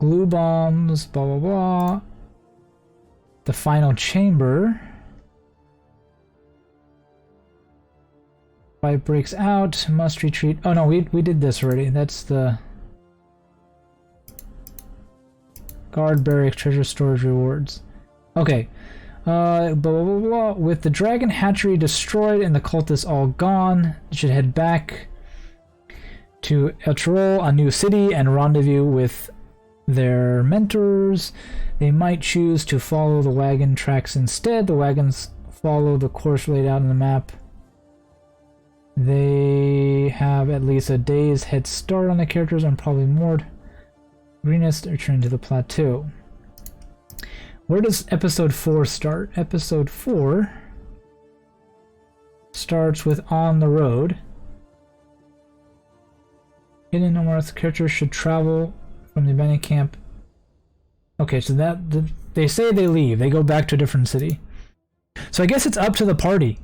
glue bombs, blah blah blah. The final chamber. Fight breaks out, must retreat. Oh no, we did this already. That's the guard barracks treasure storage rewards. Okay. Blah blah blah blah. With the dragon hatchery destroyed and the cultists all gone, you should head back to El Tirol, a new city, and rendezvous with their mentors. They might choose to follow the wagon tracks instead. The wagons follow the course laid out on the map. They have at least a day's head start on the characters and probably more. Greenest return to the plateau. Where does episode 4 start? Episode 4 starts with On the Road. Hidden north, characters should travel from the abandoned camp. Okay, so they say they leave. They go back to a different city. So I guess it's up to the party.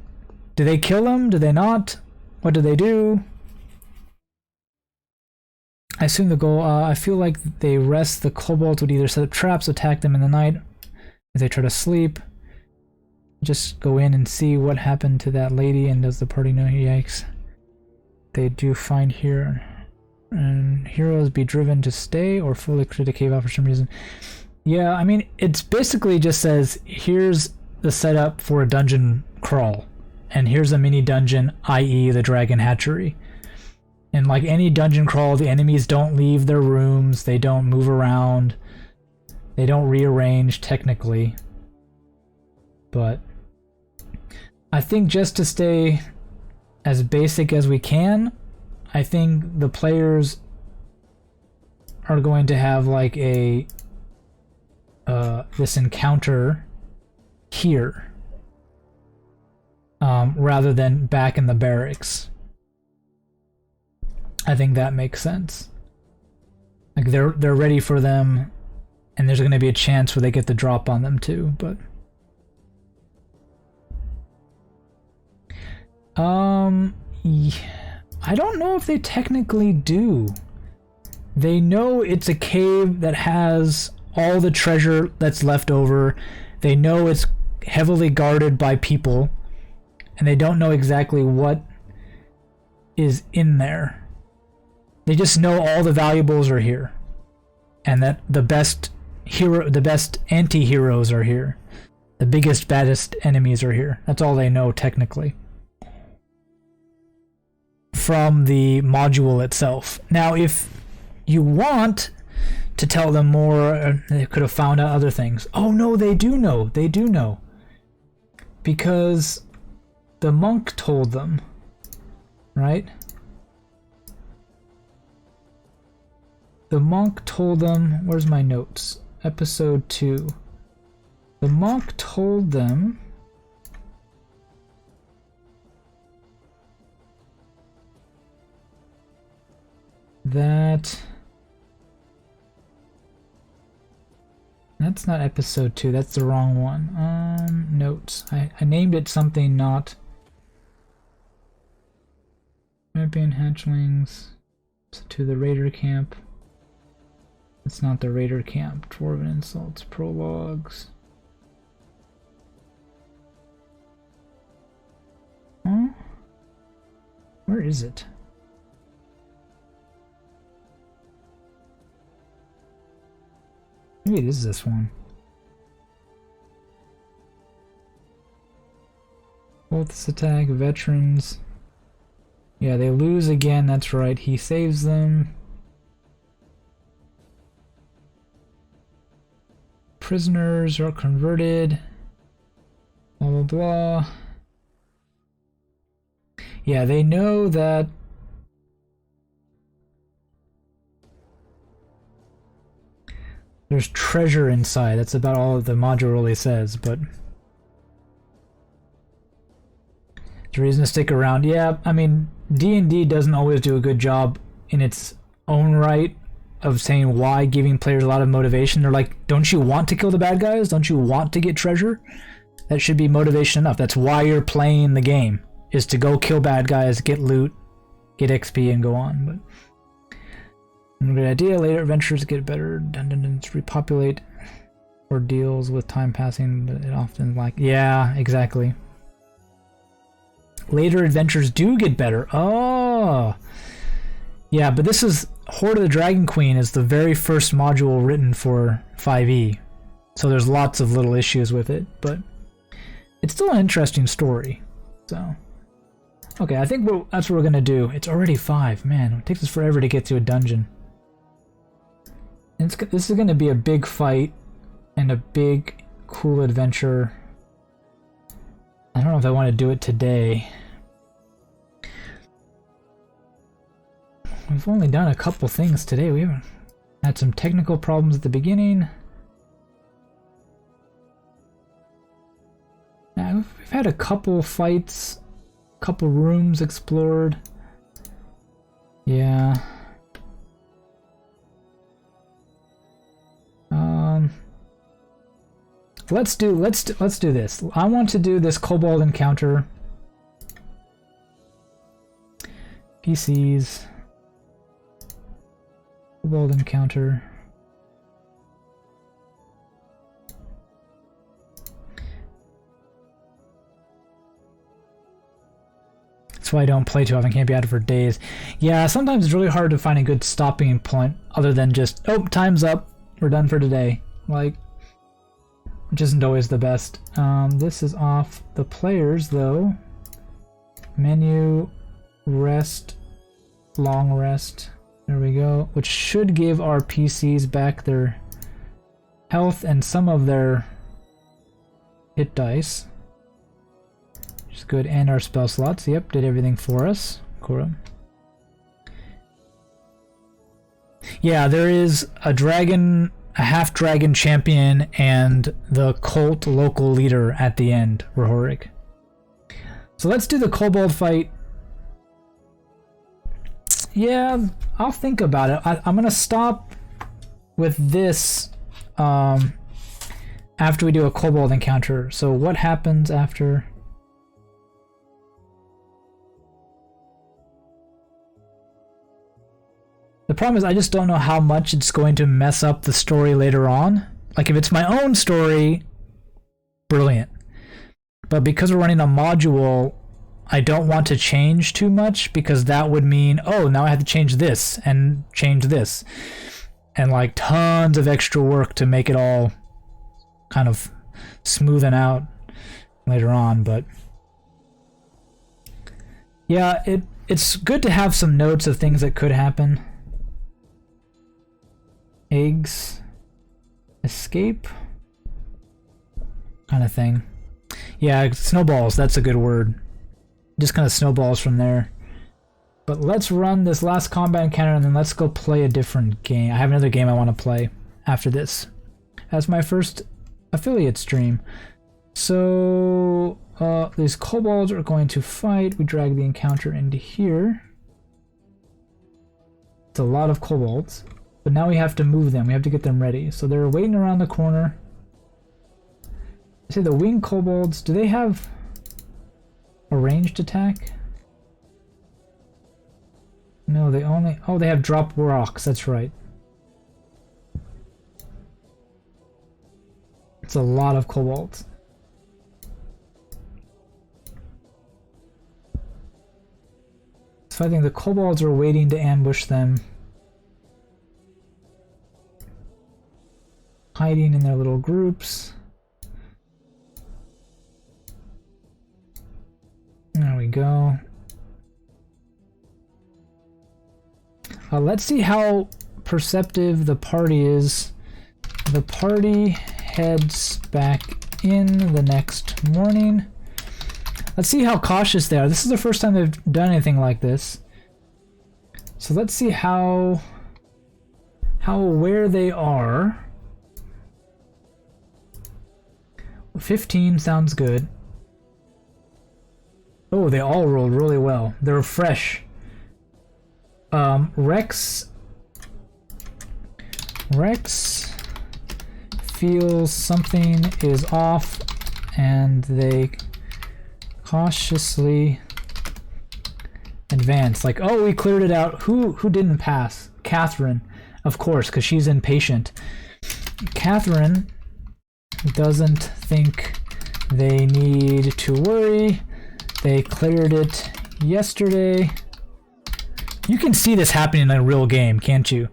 Do they kill them? Do they not? What do they do? I assume the goal, I feel like they rest. The kobolds would either set up traps, attack them in the night, if they try to sleep. Just go in and see what happened to that lady, and does the party know? Yikes. They do find here. And heroes be driven to stay or fully clear the cave out for some reason. Yeah, I mean, it's basically just says, here's the setup for a dungeon crawl. And here's a mini dungeon, i.e. the dragon hatchery. And like any dungeon crawl, the enemies don't leave their rooms, they don't move around, they don't rearrange technically. But I think just to stay as basic as we can, I think the players are going to have like a this encounter here. Rather than back in the barracks. I think that makes sense. Like they're ready for them, and there's going to be a chance where they get the drop on them too. But yeah, I don't know if they technically do. They know it's a cave that has all the treasure that's left over. They know it's heavily guarded by people. And they don't know exactly what is in there. They just know all the valuables are here. And that the best anti-heroes are here. The biggest, baddest enemies are here. That's all they know, technically. From the module itself. Now, if you want to tell them more, they could have found out other things. Oh no, they do know. They do know. Because the monk told them, right? The monk told them, where's my notes? Episode 2. The monk told them that that's not episode 2, that's the wrong one. Notes. I named it something not champion hatchlings to the raider camp. It's not the raider camp. Dwarven insults, prologues. Huh? Where is it? Maybe it is this one. Both attack, veterans. Yeah, they lose again, that's right. He saves them. Prisoners are converted. Blah, blah, blah. Yeah, they know that there's treasure inside. That's about all the module really says, but there's a reason to stick around. Yeah, I mean, D&D doesn't always do a good job in its own right of saying why, giving players a lot of motivation. They're like, don't you want to kill the bad guys? Don't you want to get treasure? That should be motivation enough. That's why you're playing the game, is to go kill bad guys, get loot, get XP, and go on. But Good idea. Later adventures get better. Dun, repopulate or deals with time passing. It often like yeah, exactly. Later adventures do get better. Oh, yeah, but this is Hoard of the Dragon Queen is the very first module written for 5e, so there's lots of little issues with it, but it's still an interesting story. So, okay, I think that's what we're gonna do. It's already 5. Man, it takes us forever to get to a dungeon. And this is gonna be a big fight and a big, cool adventure. I don't know if I want to do it today. We've only done a couple things today. We haven't had some technical problems at the beginning. Now, we've had a couple fights, couple rooms explored. Yeah. Let's do this. I want to do this kobold encounter. PCs. Kobold encounter. That's why I don't play too often. Can't be at it for days. Yeah, sometimes it's really hard to find a good stopping point other than just, oh, time's up. We're done for today. Like, which isn't always the best. This is off the players though. Menu, rest, long rest. There we go. Which should give our PCs back their health and some of their hit dice. Which is good. And our spell slots. Yep, did everything for us. Cool. Yeah, there is a dragon, a half-dragon champion, and the cult local leader at the end, Rohorik. So let's do the kobold fight. Yeah, I'll think about it. I'm gonna stop with this after we do a kobold encounter. So what happens after? The problem is I just don't know how much it's going to mess up the story later on. Like if it's my own story, brilliant. But because we're running a module, I don't want to change too much because that would mean, oh, now I have to change this and change this. And like tons of extra work to make it all kind of smoothen out later on. But yeah, it's good to have some notes of things that could happen. Eggs, escape, kind of thing. Yeah, snowballs, that's a good word. Just kind of snowballs from there. But let's run this last combat encounter and then let's go play a different game. I have another game I want to play after this as my first affiliate stream. So these kobolds are going to fight. We drag the encounter into here. It's a lot of kobolds. But now we have to move them. We have to get them ready. So they're waiting around the corner. I say the winged kobolds, do they have a ranged attack? No, they only... Oh, they have drop rocks. That's right. It's a lot of kobolds. So I think the kobolds are waiting to ambush them. Hiding in their little groups. There we go. Let's see how perceptive the party is. The party heads back in the next morning. Let's see how cautious they are. This is the first time they've done anything like this. So let's see how aware they are. 15 sounds good. Oh, they all rolled really well. They're fresh. Rex feels something is off and they cautiously advance. Like, oh, we cleared it out. Who didn't pass? Catherine. Of course, because she's impatient. Catherine doesn't think they need to worry. They cleared it yesterday. You can see this happening in a real game, can't you?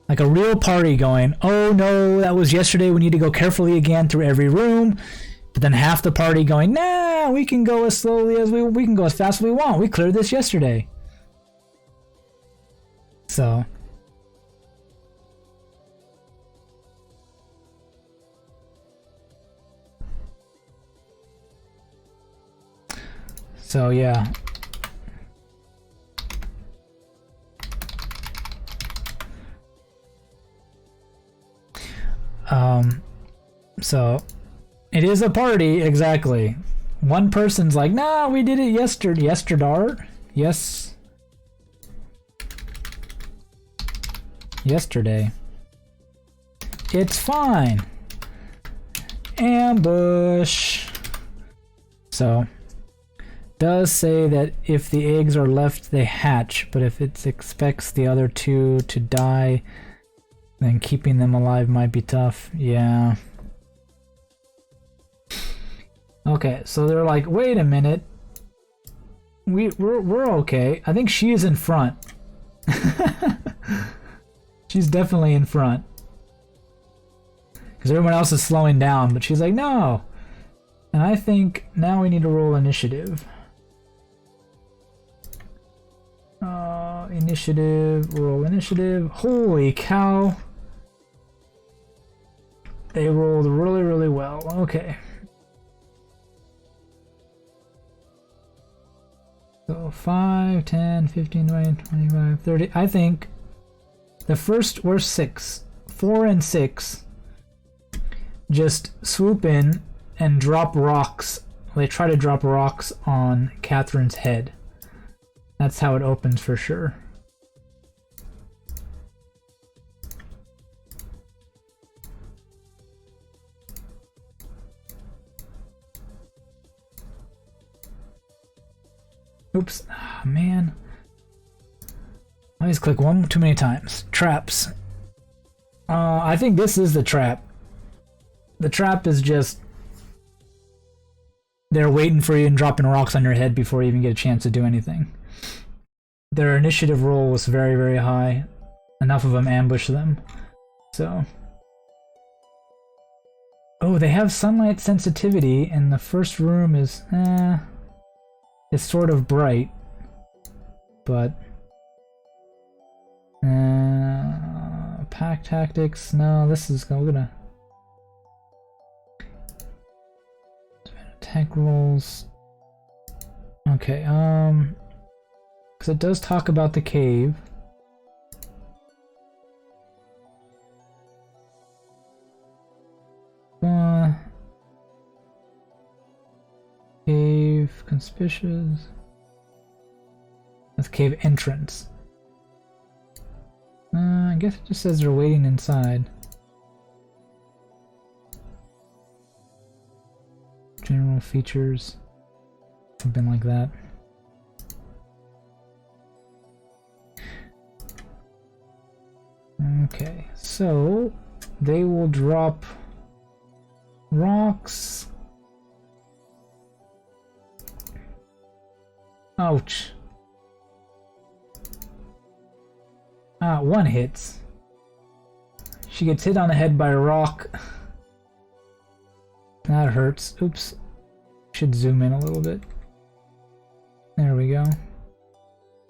Like a real party going, oh no, that was yesterday, we need to go carefully again through every room. But then half the party going, nah, we can go as slowly as we can go as fast as we want. We cleared this yesterday. So yeah. So it is a party, exactly. One person's like, nah, we did it yesterday. Yes. Yesterday. It's fine. Ambush. So does say that if the eggs are left, they hatch, but if it expects the other two to die, then keeping them alive might be tough. Yeah. Okay, so they're like, wait a minute. We're okay. I think she is in front. She's definitely in front. Because everyone else is slowing down, but she's like, no. And I think now we need to roll initiative. Roll initiative. Holy cow. They rolled really, really well. Okay. So 5, 10, 15, 20, 25, 30. I think the first were 6. 4 and 6 just swoop in and drop rocks. They try to drop rocks on Catherine's head. That's how it opens for sure. Oops. Oh, man. I always click one too many times. Traps. I think this is the trap. The trap is just they're waiting for you and dropping rocks on your head before you even get a chance to do anything. Their initiative roll was very, very high. Enough of them ambush them. So. Oh, they have sunlight sensitivity, and the first room is, it's sort of bright. But. Pack tactics. No, this is gonna. Attack rolls. Okay, because it does talk about the cave. Cave conspicuous. That's cave entrance. I guess it just says they're waiting inside. General features. Something like that. Okay, so they will drop rocks. Ouch. One hits. She gets hit on the head by a rock. That hurts. Oops. Should zoom in a little bit. There we go.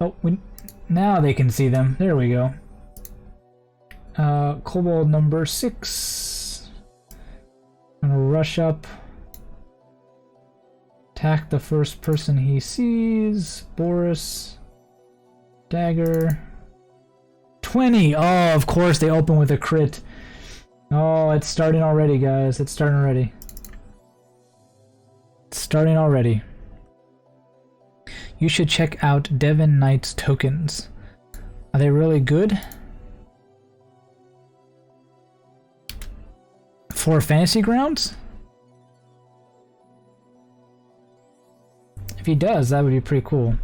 Oh, now they can see them. There we go. Kobold number 6. Gonna rush up. Attack the first person he sees. Boris. Dagger. 20! Oh, of course they open with a crit. Oh, it's starting already, guys. It's starting already. It's starting already. You should check out Devon Knight's tokens. Are they really good? For Fantasy Grounds? If he does, that would be pretty cool.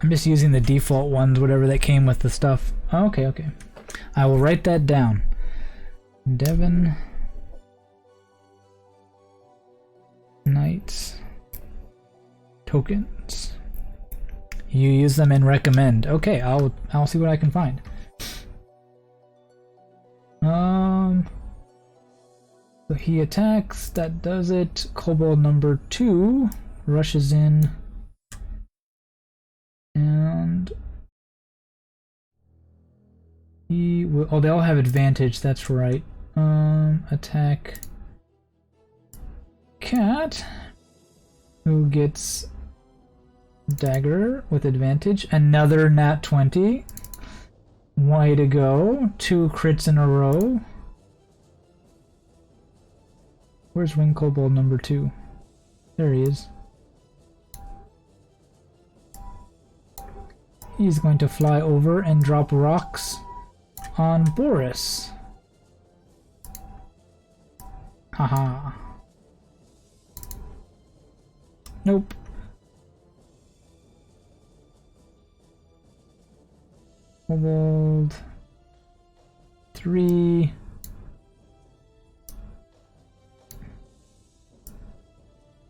I'm just using the default ones, whatever that came with the stuff. Okay, okay. I will write that down. Devon Knights tokens. You use them and recommend. Okay, I'll see what I can find. So he attacks, that does it. Kobold number 2 rushes in. And he will, oh, they all have advantage, that's right. Attack Cat, who gets dagger with advantage. Another nat 20. Way to go. 2 crits in a row. Where's Wing Kobold number 2? There he is. He's going to fly over and drop rocks on Boris. Haha. Nope. Kobold 3.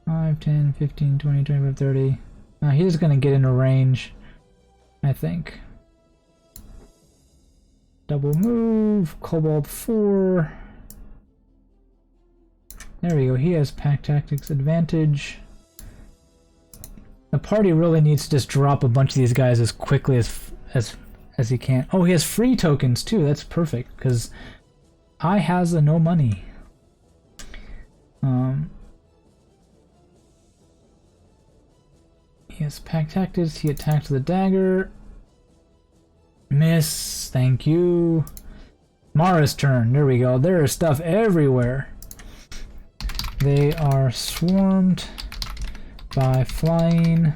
Five, 10, 15, 20, 25, 30. He's gonna get into range, I think. Double move, Kobold 4. There we go, he has Pack Tactics advantage. The party really needs to just drop a bunch of these guys as quickly as he can. Oh, he has free tokens too, that's perfect, because I has no money. He has Pack Tactics, he attacked the dagger. Miss, thank you. Mara's turn, there we go. There is stuff everywhere. They are swarmed by flying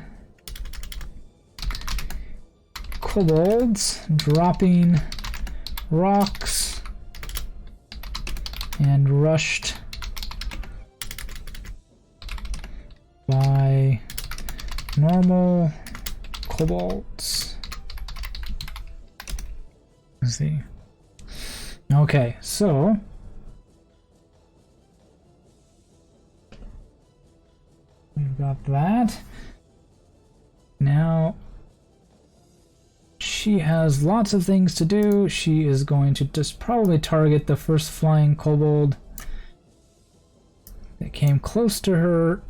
kobolds, dropping rocks, and rushed by normal kobolds. Let's see. Okay, so we've got that. Now she has lots of things to do. She is going to just probably target the first flying kobold that came close to her.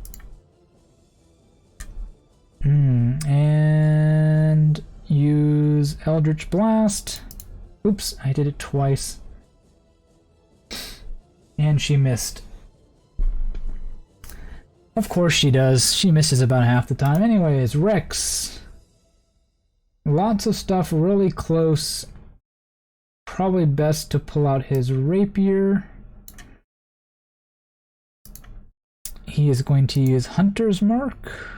And use Eldritch Blast. Oops, I did it twice. And she missed. Of course she does. She misses about half the time. Anyways, Rex. Lots of stuff really close. Probably best to pull out his rapier. He is going to use Hunter's Mark.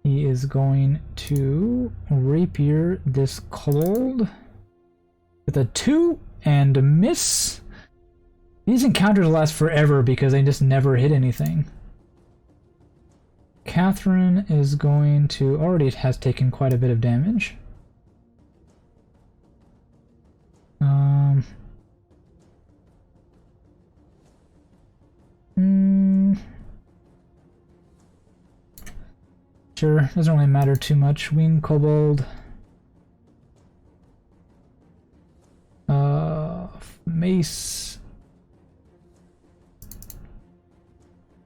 He is going to rapier this kobold with a 2 and a miss. These encounters last forever because they just never hit anything. Catherine is going to, already has taken quite a bit of damage. Sure, doesn't really matter too much. Wing Kobold. Mace.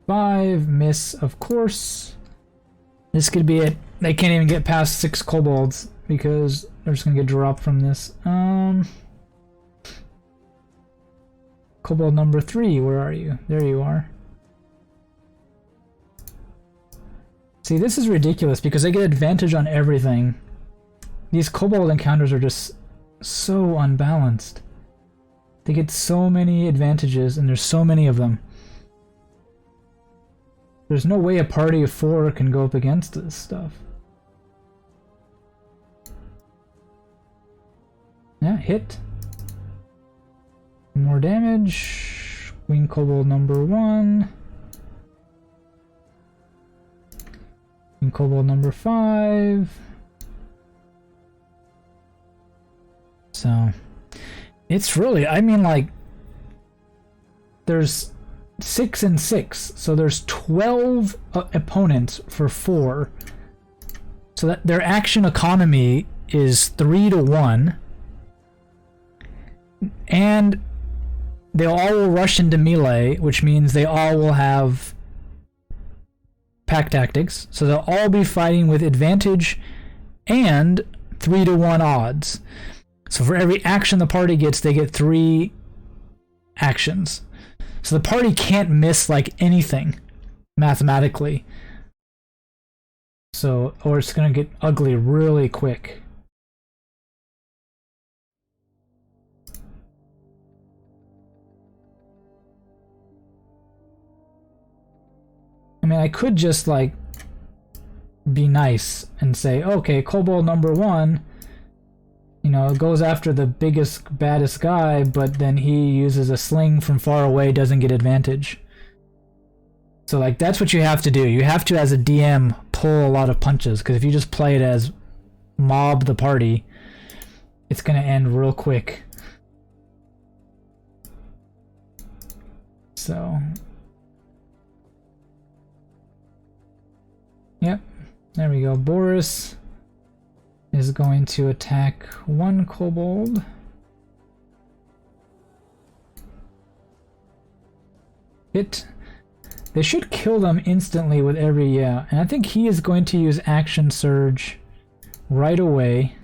5, miss, of course. This could be it. They can't even get past 6 kobolds because they're just gonna get dropped from this. Kobold number 3, where are you? There you are. See, this is ridiculous because they get advantage on everything. These kobold encounters are just so unbalanced. They get so many advantages and there's so many of them. There's no way a party of 4 can go up against this stuff. Yeah, hit. More damage. Wing Kobold number 1. And kobold number 5. So it's really, I mean, like, there's 6 and 6, so there's 12 opponents for 4. So that their action economy is 3 to 1, and they all will rush into melee, which means they all will have pack tactics. So they'll all be fighting with advantage and 3 to 1 odds. So for every action the party gets, they get 3 actions. So the party can't miss like anything mathematically. So, or it's gonna get ugly really quick. I mean, I could just like be nice and say, okay, kobold number 1, you know, goes after the biggest, baddest guy, but then he uses a sling from far away, doesn't get advantage. So like, that's what you have to do. You have to, as a DM, pull a lot of punches, because if you just play it as mob the party, it's gonna end real quick. So yep, there we go. Boris is going to attack 1 kobold. They should kill them instantly with every, yeah. And I think he is going to use action surge right away.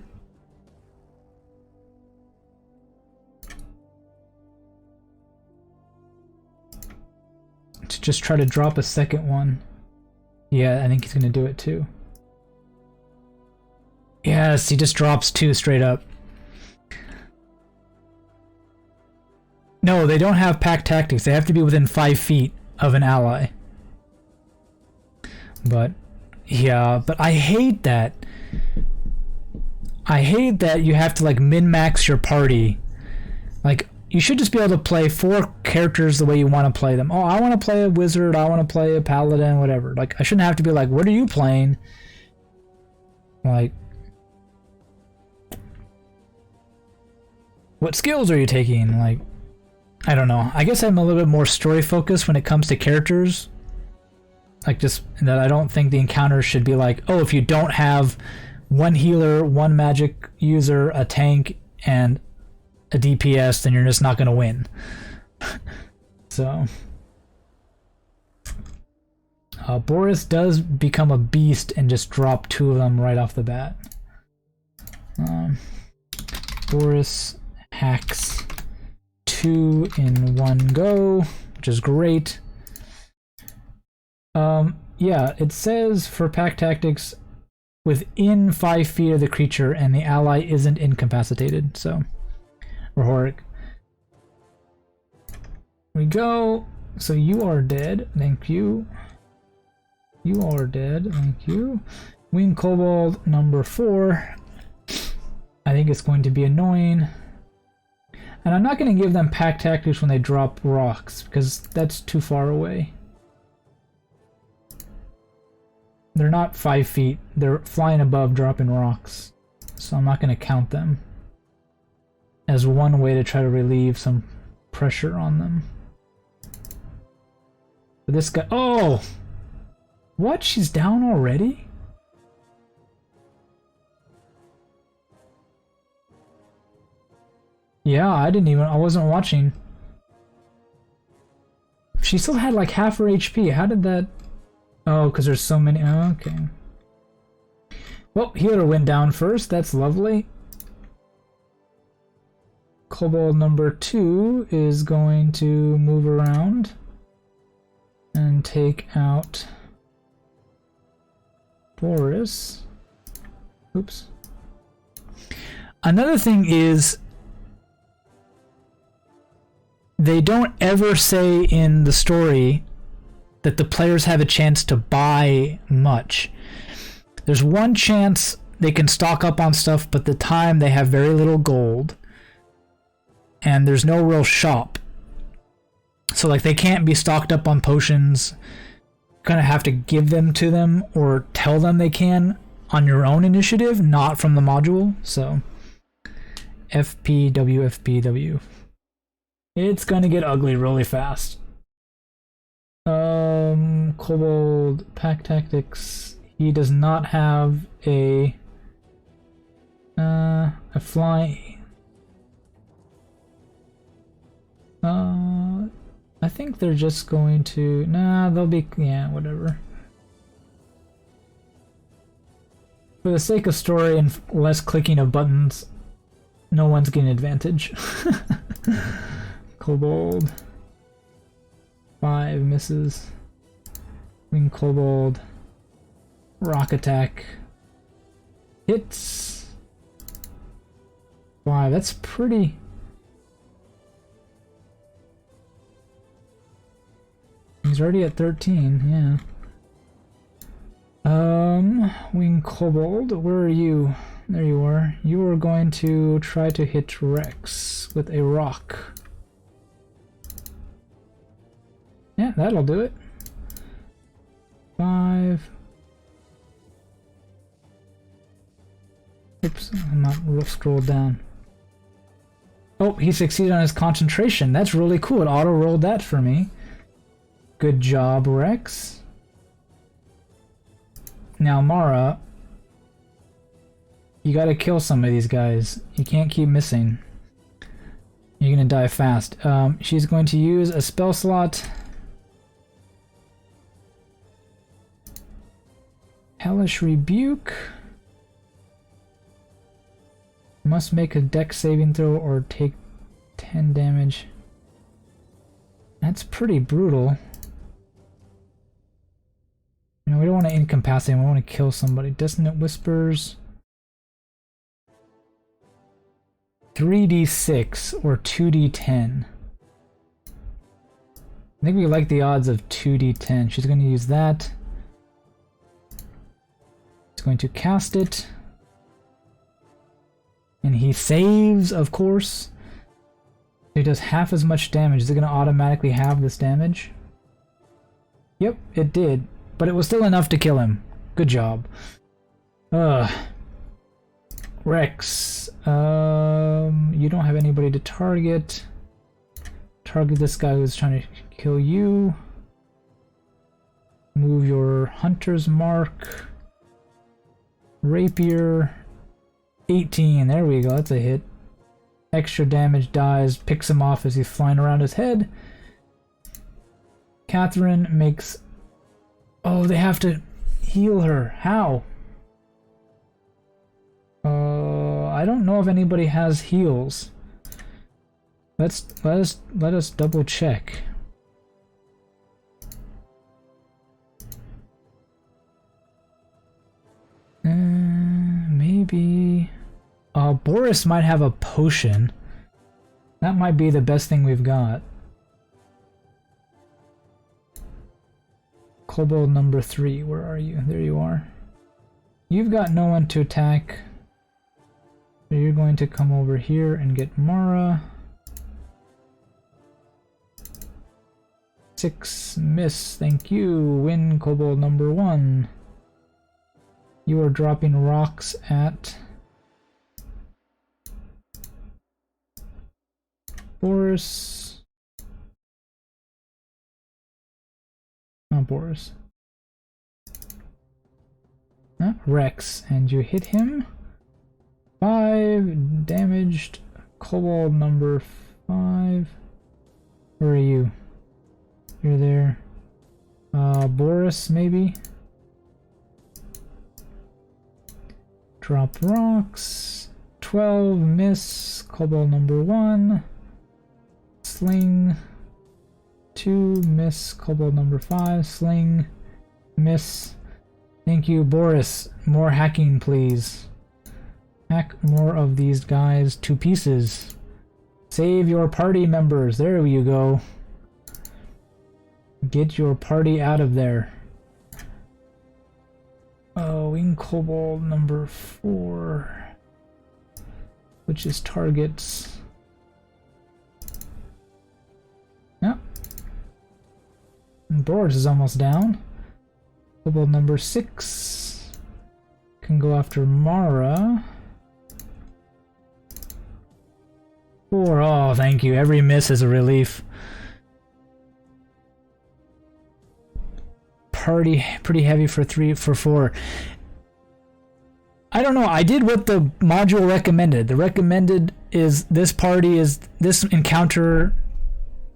To just try to drop a second one. Yeah, I think he's gonna do it too. Yes, he just drops 2 straight up. No, they don't have pack tactics. They have to be within 5 feet of an ally. But yeah, but I hate that. I hate that you have to like min-max your party. Like, you should just be able to play 4 characters the way you want to play them. Oh, I want to play a wizard, I want to play a paladin, whatever. Like, I shouldn't have to be like, what are you playing? Like, what skills are you taking? Like, I don't know. I guess I'm a little bit more story focused when it comes to characters. Like, just that I don't think the encounters should be like, oh, if you don't have 1 healer, 1 magic user, a tank, and a DPS, then you're just not going to win. So Boris does become a beast and just drop 2 of them right off the bat. Boris hacks 2 in 1 go, which is great. Yeah, it says for pack tactics within 5 feet of the creature and the ally isn't incapacitated, so Hoard. We go. So you are dead. Thank you. You are dead. Thank you. Wing kobold number 4. I think it's going to be annoying. And I'm not going to give them pack tactics when they drop rocks, because that's too far away. They're not 5 feet. They're flying above, dropping rocks. So I'm not going to count them as one way to try to relieve some pressure on them. But this guy... Oh! What? She's down already? Yeah, I wasn't watching. She still had like half her HP. How did that... Oh, because there's so many... Oh, okay. Well, healer went down first. That's lovely. Kobold number 2 is going to move around and take out Boris. Oops. Another thing is, they don't ever say in the story that the players have a chance to buy much. There's one chance they can stock up on stuff, but the time they have very little gold. And there's no real shop. So like, they can't be stocked up on potions, gonna have to give them to them or tell them they can on your own initiative, not from the module. So FPW, FPW. It's gonna get ugly really fast. Kobold pack tactics. He does not have a fly. I think they're just going to. Nah, they'll be. Yeah, whatever. For the sake of story and less clicking of buttons, no one's getting advantage. Kobold. 5 misses. Wing Kobold. Rock attack. Hits. 5. That's pretty. He's already at 13, yeah. Wing Kobold, where are you? There you are. You are going to try to hit Rex with a rock. Yeah, that'll do it. 5. Oops, I'm not scrolled down. Oh, he succeeded on his concentration. That's really cool. It auto-rolled that for me. Good job, Rex. Now, Mara, you gotta kill some of these guys. You can't keep missing. You're gonna die fast. She's going to use a spell slot. Hellish Rebuke. Must make a dex saving throw or take 10 damage. That's pretty brutal. You know, we don't want to incapacitate, we want to kill somebody. Dissonant Whispers. 3d6 or 2d10. I think we like the odds of 2d10. She's going to use that. She's going to cast it. And he saves, of course. It does half as much damage. Is it going to automatically have this damage? Yep, it did. But it was still enough to kill him. Good job. Rex. You don't have anybody to target. Target this guy who's trying to kill you. Move your hunter's mark. Rapier. 18. There we go. That's a hit. Extra damage dies. Picks him off as he's flying around his head. Catherine makes... Oh, they have to heal her. How? I don't know if anybody has heals. Let us double check. Maybe. Boris might have a potion. That might be the best thing we've got. Kobold number 3, where are you? There you are. You've got no one to attack. So you're going to come over here and get Mara. 6, miss, thank you. Win Kobold number 1. You are dropping rocks at Boris. Not Boris. Rex, and you hit him. 5 damaged. Kobold number 5. Where are you? You're there. Boris, maybe? Drop rocks. 12, miss. Kobold number 1. Sling. 2, miss. Kobold number 5. Sling. Miss. Thank you, Boris. More hacking, please. Hack more of these guys to pieces. Save your party members. There you go. Get your party out of there. Wing Kobold number 4. Which is targets. Yep. And Boris is almost down. Kobold number 6 can go after Mara. 4. Oh, thank you. Every miss is a relief. Party pretty heavy for 4. I don't know. I did what the module recommended. The recommended is this party is this encounter,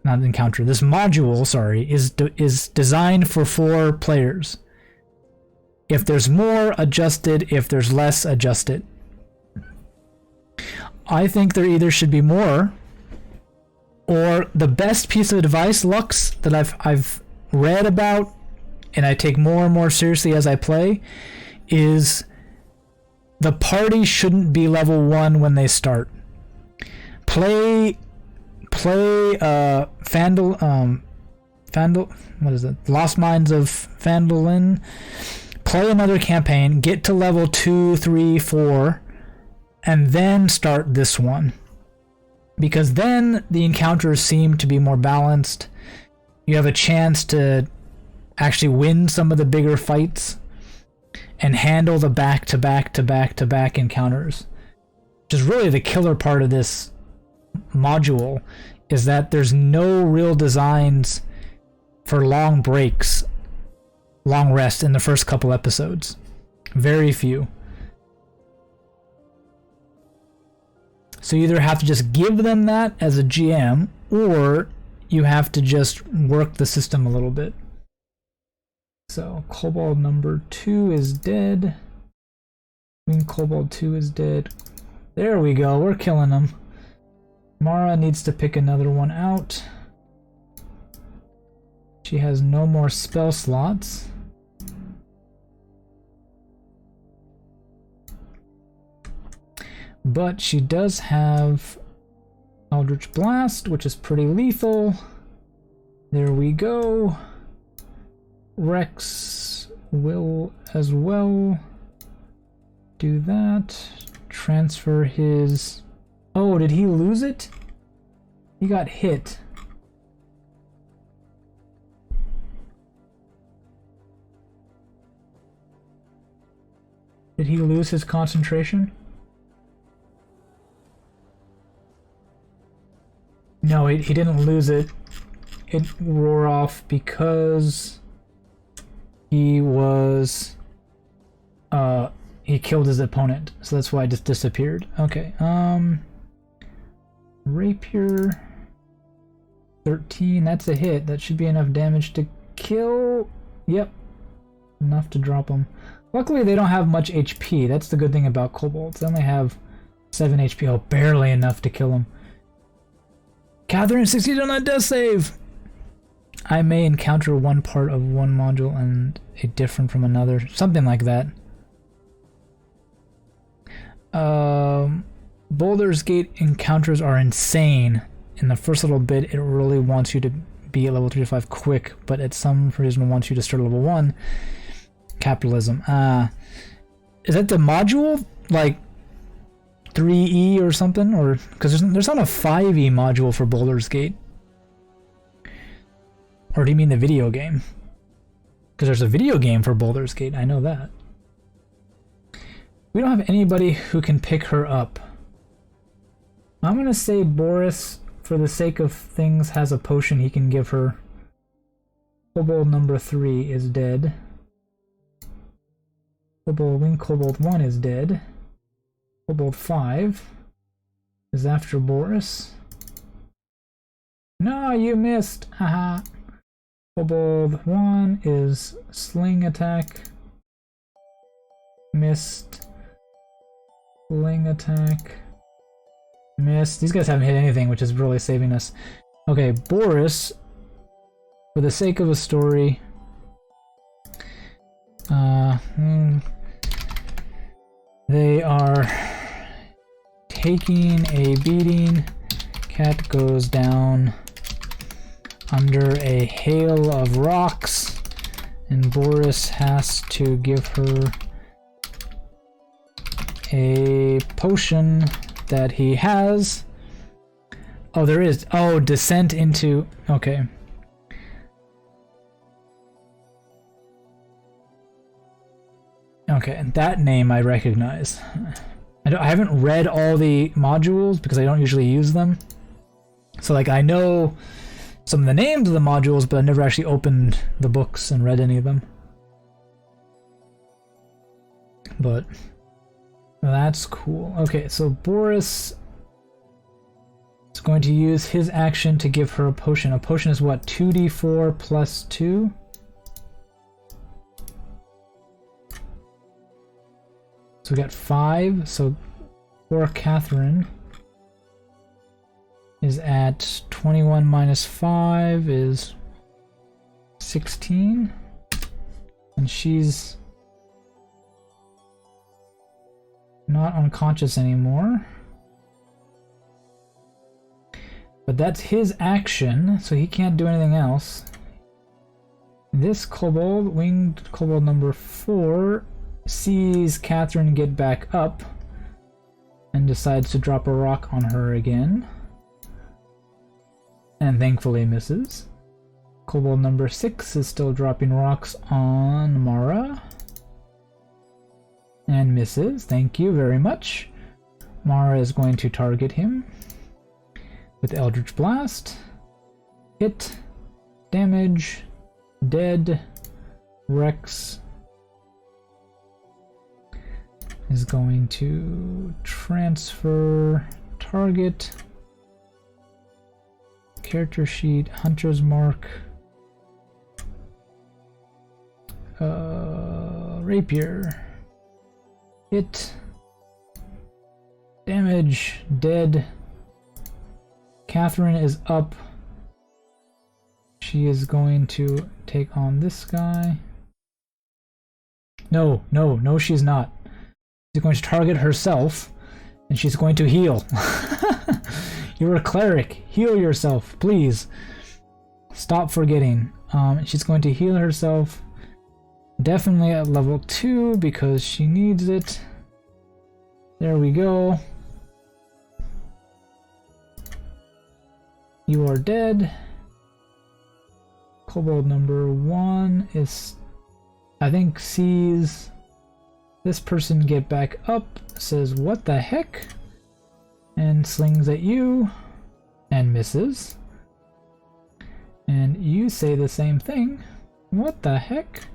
not encounter. This module, sorry, is designed for 4 players. If there's more, adjust it. If there's less, adjust it. I think there either should be more, or the best piece of advice, Lux, that I've read about, and I take more and more seriously as I play, is the party shouldn't be level 1 when they start. Play Fandel, what is it? Lost Mines of Phandalin. Play another campaign, get to level 2, 3, 4, and then start this one. Because then the encounters seem to be more balanced. You have a chance to actually win some of the bigger fights and handle the back-to-back-to-back-to-back encounters. Which is really the killer part of this module, is that there's no real designs for long breaks, long rest in the first couple episodes. Very few. So you either have to just give them that as a GM, or you have to just work the system a little bit. So Kobold number 2 is dead. Queen Kobold 2 is dead. There we go, we're killing them. Mara needs to pick another one out. She has no more spell slots. But she does have Eldritch Blast, which is pretty lethal. There we go. Rex will as well do that. Transfer his... Oh, did he lose it? He got hit. Did he lose his concentration? No, he didn't lose it. It wore off because he was he killed his opponent, so that's why it just disappeared. Okay, Rapier 13, that's a hit. That should be enough damage to kill. Yep, enough to drop him. Luckily they don't have much HP. That's the good thing about kobolds. They only have 7 HP. Oh, barely enough to kill him. Catherine succeeded on that death save! I may encounter one part of one module and a different from another. Something like that. Baldur's Gate encounters are insane. In the first little bit, it really wants you to be at level 3 to 5 quick, but at some reason it wants you to start at level 1. Capitalism. Is that the module? Like 3E or something? Or because there's not a 5E module for Baldur's Gate. Or do you mean the video game? Because there's a video game for Baldur's Gate, I know that. We don't have anybody who can pick her up. I'm gonna say Boris, for the sake of things, has a potion he can give her. Kobold number 3 is dead. Wing Kobold 1 is dead. Kobold 5 is after Boris. No, you missed! Haha. Kobold 1 is sling attack. Missed. Sling attack. Missed. These guys haven't hit anything, which is really saving us. Okay, Boris, for the sake of a story, they are taking a beating. Cat goes down under a hail of rocks, and Boris has to give her a potion that he has. Oh, there is. Oh, descent into... Okay. Okay, and that name I recognize. I haven't read all the modules because I don't usually use them. So like I know some of the names of the modules, but I never actually opened the books and read any of them. But that's cool. Okay, so Boris is going to use his action to give her a potion. A potion is what? 2d4 plus 2? So we got 5. So poor Catherine is at 21 minus 5 is 16. And she's not unconscious anymore. But that's his action, so he can't do anything else. This kobold, winged kobold number 4, sees Catherine get back up and decides to drop a rock on her again. And thankfully misses. Kobold number 6 is still dropping rocks on Mara. And misses. Thank you very much. Mara is going to target him with Eldritch Blast. Hit. Damage. Dead. Rex is going to transfer target. Character sheet. Hunter's mark. Rapier. Hit. Damage. Dead. Catherine is up. She is going to take on this guy. No, she's not. She's going to target herself, and she's going to heal. You're a cleric. Heal yourself, please. Stop forgetting. She's going to heal herself. Definitely at level 2 because she needs it. There we go. You are dead. Kobold number 1 is, I think, sees this person get back up, says, "What the heck?" and slings at you and misses. And you say the same thing. "What the heck?"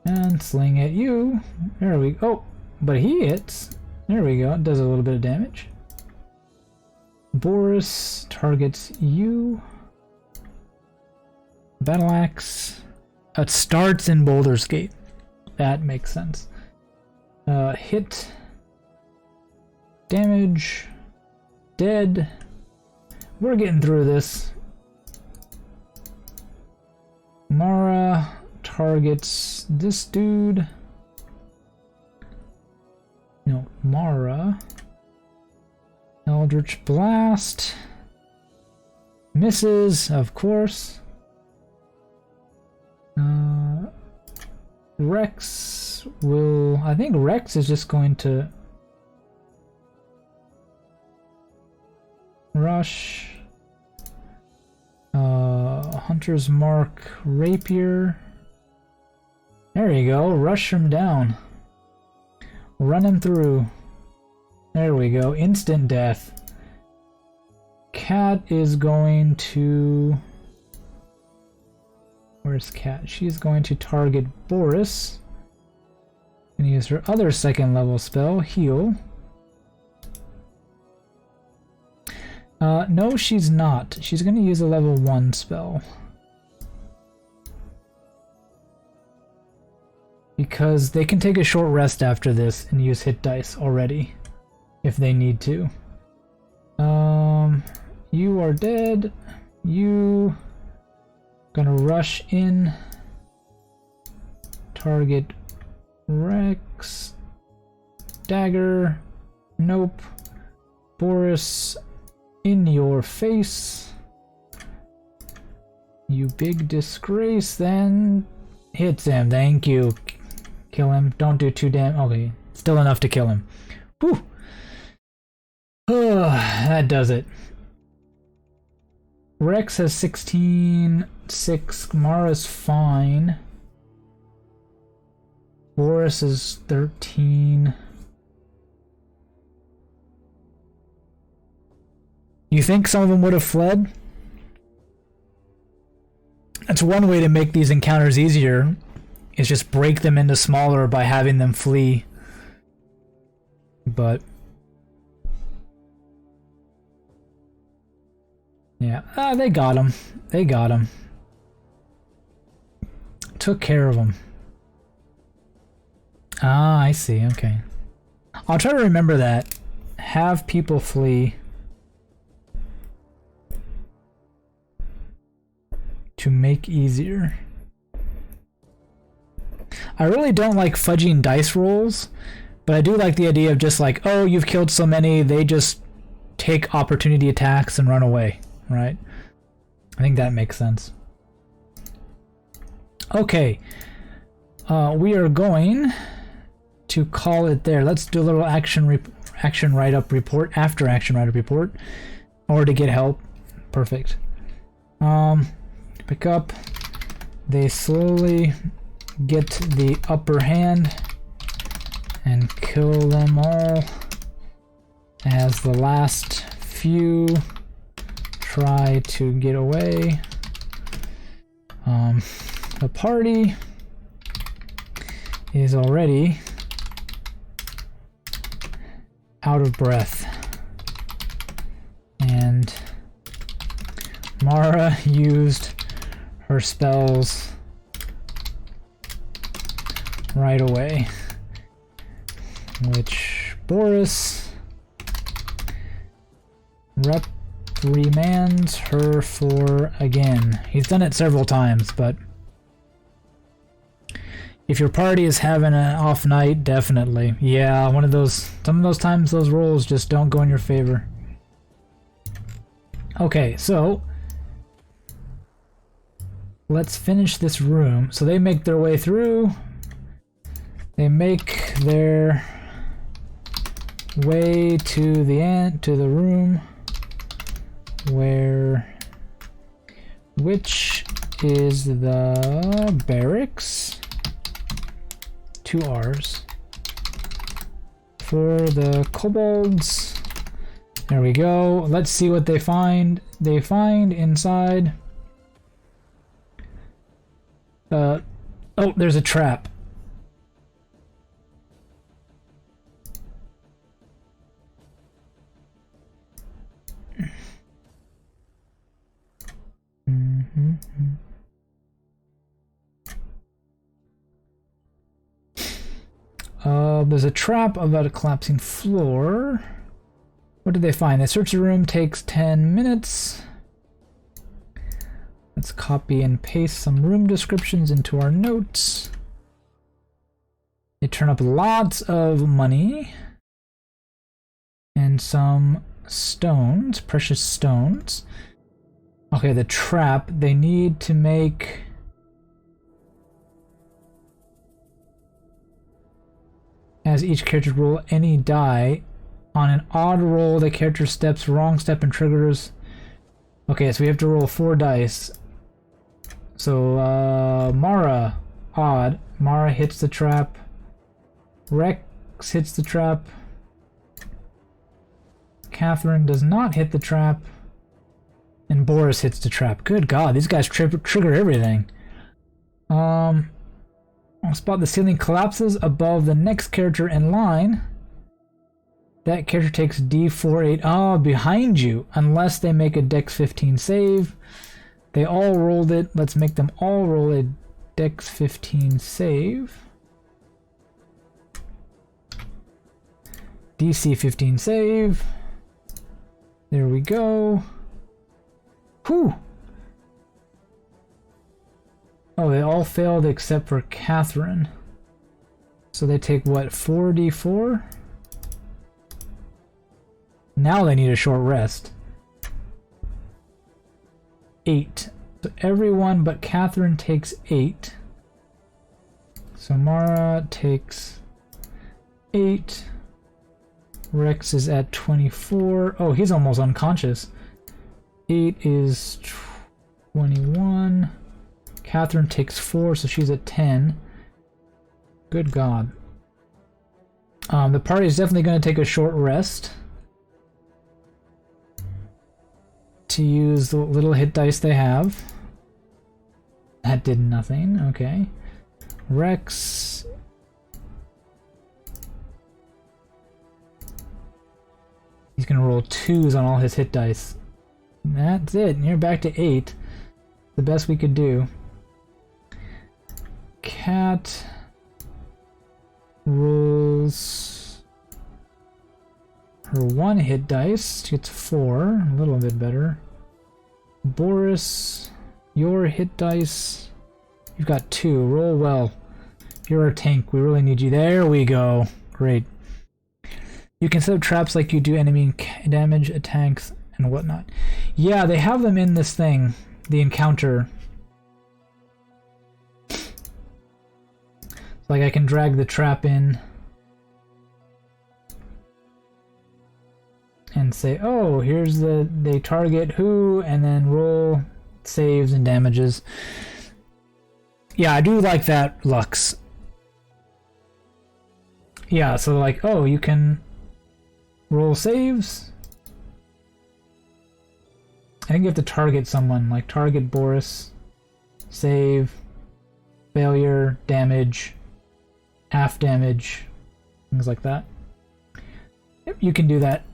and sling at you. There we go. Oh, but he hits. There we go. It does a little bit of damage. Boris targets you. Battle Axe. It starts in Baldur's Gate. That makes sense. Hit. Damage. Dead. We're getting through this. Mara targets this dude. No, Mara. Eldritch Blast. Misses, of course. Rex will... I think Rex is just going to... rush. Hunter's Mark, Rapier. There you go, rush him down. Run him through. There we go, instant death. Cat is going to... Where's Cat? She's going to target Boris. And use her other second level spell, Heal. No, she's not. She's going to use a level 1 spell. Because they can take a short rest after this and use hit dice already, if they need to. You are dead. You gonna rush in. Target Rex. Dagger. Nope. Boris. In your face. You big disgrace, then hits him. Thank you. Kill him. Don't do too damn. Okay, still enough to kill him. Whew. That does it. Rex has 16, 6. Mara's fine. Boris is 13. You think some of them would have fled? That's one way to make these encounters easier, is just break them into smaller by having them flee. But yeah, they got him. They got him. Took care of him. Ah, I see. Okay. I'll try to remember that. Have people flee to make easier. I really don't like fudging dice rolls, but I do like the idea of just like, oh, you've killed so many, they just take opportunity attacks and run away, right? I think that makes sense. Okay. We are going to call it there. Let's do a little action write-up report, after action write-up report, or to get help. Perfect. Pick up. They slowly get the upper hand and kill them all as the last few try to get away. The party is already out of breath, and Mara used her spells right away, which Boris reprimands her for again. He's done it several times, but if your party is having an off night, definitely. Yeah, some of those times those rolls just don't go in your favor. Okay, so let's finish this room. So they make their way through. They make their way to the end, to the room which is the barracks. 2 R's. For the kobolds. There we go. Let's see what they find. They find inside. Oh, there's a trap. There's a trap about a collapsing floor. What did they find? They search the room, takes 10 minutes. Let's copy and paste some room descriptions into our notes. They turn up lots of money and some stones, precious stones. Okay, the trap, they need to make... As each character roll any die. On an odd roll, the character steps, wrong step, and triggers. Okay, so we have to roll 4 dice. So, Mara, odd. Mara hits the trap. Rex hits the trap. Catherine does not hit the trap. And Boris hits the trap. Good God, these guys trigger everything. I'll spot the ceiling collapses above the next character in line. That character takes D4-8. Oh, behind you. Unless they make a Dex 15 save. They all rolled it. Let's make them all roll a Dex 15 save. DC 15 save. There we go. Whew. Oh, they all failed except for Catherine. So they take what, 4d4? Now they need a short rest. 8. So everyone but Catherine takes 8. So Mara takes 8. Rex is at 24. Oh, he's almost unconscious. 8 is 21. Catherine takes 4, so she's at 10. Good God. The party is definitely going to take a short rest to use the little hit dice they have. That did nothing. Okay. Rex. He's going to roll 2s on all his hit dice. That's it. You're back to 8. The best we could do. Cat rolls her 1 hit dice. She gets 4. A little bit better. Boris, your hit dice. You've got 2. Roll well. You're our tank. We really need you. There we go. Great. You can set up traps like you do enemy damage, attacks, and whatnot. Yeah, they have them in this thing. The encounter. Like I can drag the trap in and say, oh, here's they target who, and then roll saves and damages. Yeah, I do like that, Lux. Yeah, so like, oh, you can roll saves. I think you have to target someone, like target Boris, save, failure, damage, half damage, things like that. Yep, you can do that.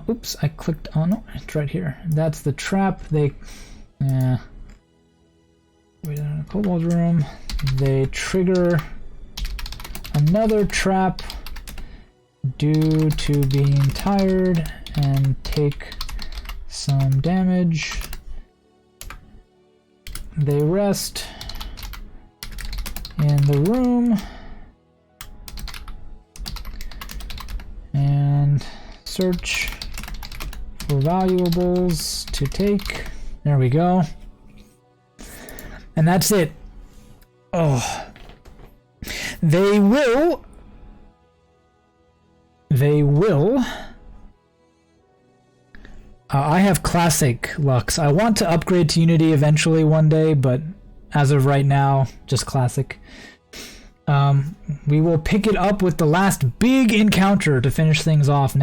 Oops, I clicked on, oh, it's right here. That's the trap. They, yeah. Wait, in a kobold room. They trigger another trap due to being tired and take some damage. They rest in the room and search for valuables to take. There we go. And that's it. Oh. They will. I have Classic Lux. I want to upgrade to Unity eventually one day, but as of right now, just Classic. We will pick it up with the last big encounter to finish things off next.